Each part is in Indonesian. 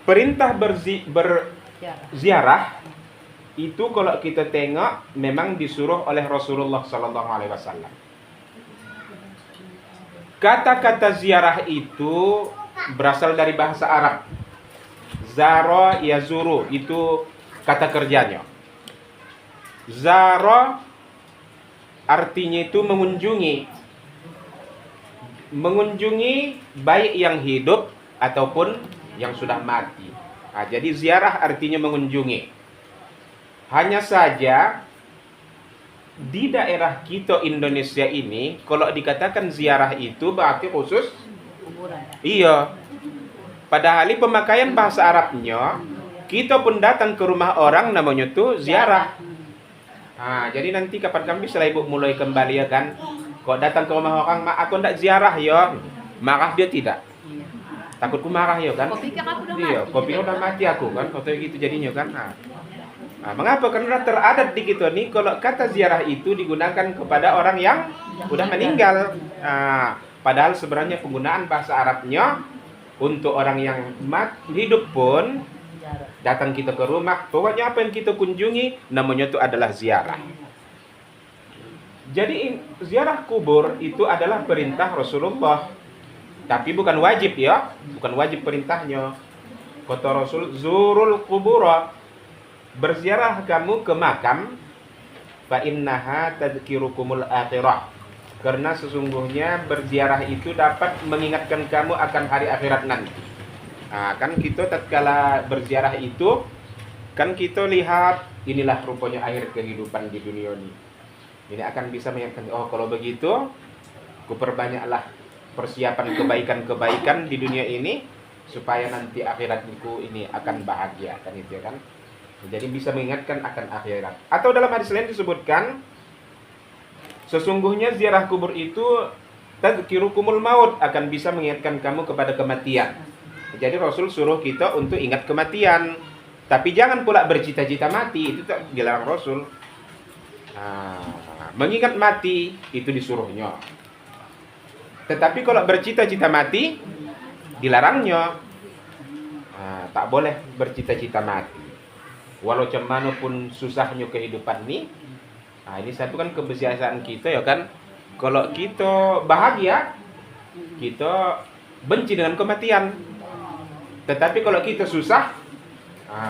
Perintah berziarah itu kalau kita tengok memang disuruh oleh Rasulullah Sallallahu Alaihi Wasallam. Kata-kata ziarah itu berasal dari bahasa Arab. Zara yazuru, itu kata kerjanya. Zara artinya itu mengunjungi. Mengunjungi baik yang hidup ataupun yang sudah mati. Nah, jadi ziarah artinya mengunjungi. Hanya saja di daerah kita Indonesia ini, kalau dikatakan ziarah itu berarti khusus kuburan. iya. Padahal pemakaian bahasa Arabnya, kita pun datang ke rumah orang namanya tuh ziarah. Nah, jadi nanti kapan kami setelah ibu mulai kembali ya kan, kok datang ke rumah orang, mak aku ndak ziarah ya, marah dia tidak. Takutku marah ya kan. Kau pikir aku udah Iya, mati? kau pikir udah mati aku kan, kata gitu jadinya kan. Nah, mengapa? Karena teradat di kita nih kalau kata ziarah itu digunakan kepada orang yang udah meninggal. Nah, padahal sebenarnya penggunaan bahasa Arabnya untuk orang yang hidup pun datang kita ke rumah, pokoknya apa yang kita kunjungi namanya itu adalah ziarah. Jadi ziarah kubur itu adalah perintah Rasulullah, tapi bukan wajib ya, bukan wajib perintahnya. Kata Rasul, zurul kubura, berziarah kamu ke makam, fa innaha tadhkirukumul akhirah, karena sesungguhnya berziarah itu dapat mengingatkan kamu akan hari akhirat nanti. Nah, kan kita tatkala berziarah itu kan kita lihat inilah rupanya akhir kehidupan di dunia ini. Ini akan bisa mengingatkan, oh kalau begitu kupperbanyaklah persiapan kebaikan-kebaikan di dunia ini supaya nanti akhiratku ini akan bahagia, kan itu ya kan. Jadi bisa mengingatkan akan akhirat. Atau dalam hadis lain disebutkan sesungguhnya ziarah kubur itu tadhkirukumul maut, akan bisa mengingatkan kamu kepada kematian. Jadi Rasul suruh kita untuk ingat kematian, tapi jangan pula bercita-cita mati, itu tak dilarang Rasul. Mengingat mati itu disuruhnya. Tetapi kalau bercita-cita mati dilarangnya. Tak boleh bercita-cita mati. Walau cuman pun susahnya kehidupan ini. Ini satu kan kebiasaan kita ya kan. Kalau kita bahagia, kita benci dengan kematian. Tetapi kalau kita susah,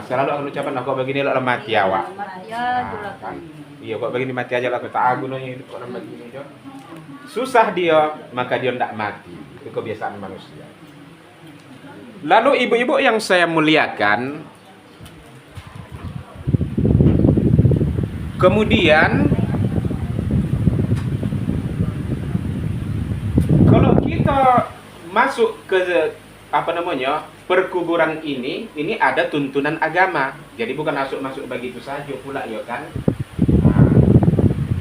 selalu akan ucapan kok begini lah mati awak. Kan? Iya kok begini mati aja lah, tak gunanya hidup orang begini aja. Susah dia, maka dia tidak mati. Itu kebiasaan manusia. Lalu ibu-ibu yang saya muliakan, kemudian kalau kita masuk ke perkuburan ini ada tuntunan agama. Jadi bukan masuk begitu saja pula ya kan.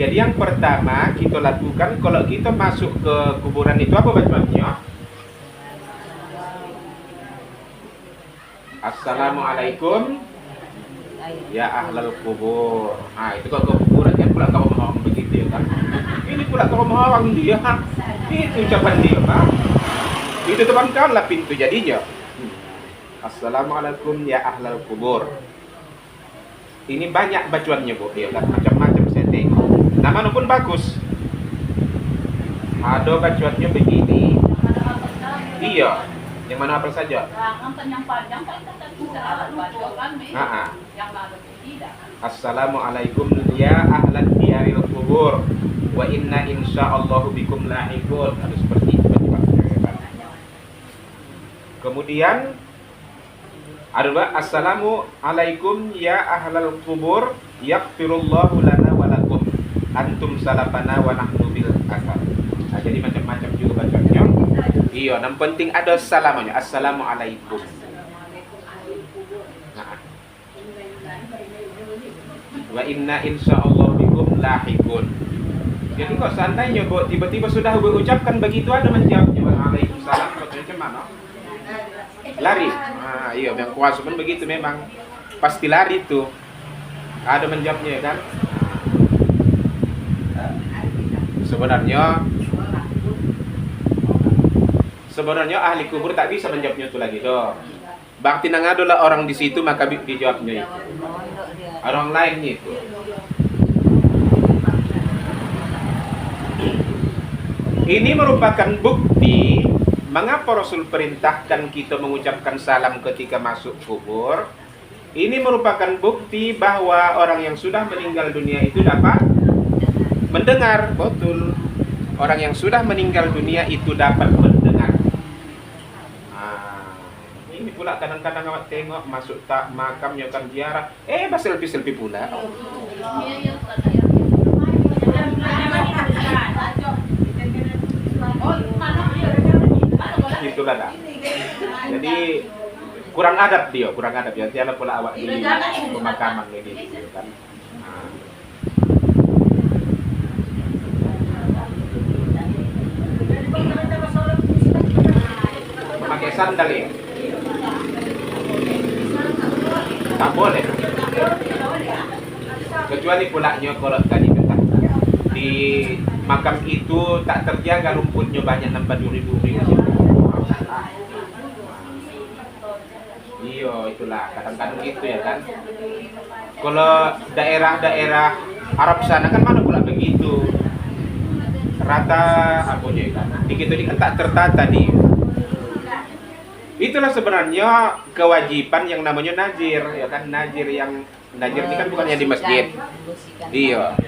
Jadi yang pertama kita lakukan kalau kita masuk ke kuburan itu apa bacaannya? Assalamualaikum ya ahlal kubur. Itu kalau ke kuburan kan pula kau mau begitu ya kan. Ini pula kau mau orang dia. Itu ucapan dia, Pak. Itu temankanlah pintu jadinya. Assalamualaikum ya ahlal kubur. Ini banyak bacaannya Bu, ya kan macam-macam saya tengok. Nama pun bagus. Ada bacaannya begini. Iya. Yang mana apa saja? Yang panjang kan yang lalu tidak. Assalamualaikum ya ahlan diyaril kubur wa inna insyaallahu bikum lahiqun. Harus seperti itu bacaannya. Kemudian ada assalamualaikum ya ahlal kubur yaghfirullahu lana wa lakum antum salafana wa nahnu bil asar. Jadi macam-macam juga bacaannya. Iya, yang penting ada salamnya. Assalamualaikum. Wa inna insyaallah bikum lahiqun. Jadi kok seandainya Bu tiba-tiba sudah ucapkan begitu ada menjawabnya waalaikumsalam, macam mana? Lari. Iya, yang kuasa pun begitu memang. Pasti lari itu. Ada menjawabnya kan? Sebenarnya ahli kubur tak bisa menjawabnya itu lagi tuh. Bakti nang adalah orang di situ maka dijawabnya itu. Orang lainnya itu. Ini merupakan bukti mengapa Rasul perintahkan kita mengucapkan salam ketika masuk kubur. Ini merupakan bukti bahwa orang yang sudah meninggal dunia itu dapat mendengar. Betul. Orang yang sudah meninggal dunia itu dapat mendengar. Ini pula kadang-kadang awak tengok masuk tak makamnya kan ziarah. Selfie pula. Itulah dah. Jadi kurang adab dia, kurang adab ya. Tiada pula awak di pemakaman ini kan. Memakai sandal ya? Tak boleh. Kecuali pulanya kalau tadi kata di makam itu tak terjaga rumputnya banyak nampak duri-duri. Iya, itulah kadang-kadang gitu ya kan. Kalau daerah-daerah Arab sana kan mana pula begitu. Rata apa ya kan. Dikit-dikit tak tertata dia. Itulah sebenarnya kewajiban yang namanya nazir ya kan. Nazir ini kan bukannya di masjid. Iya.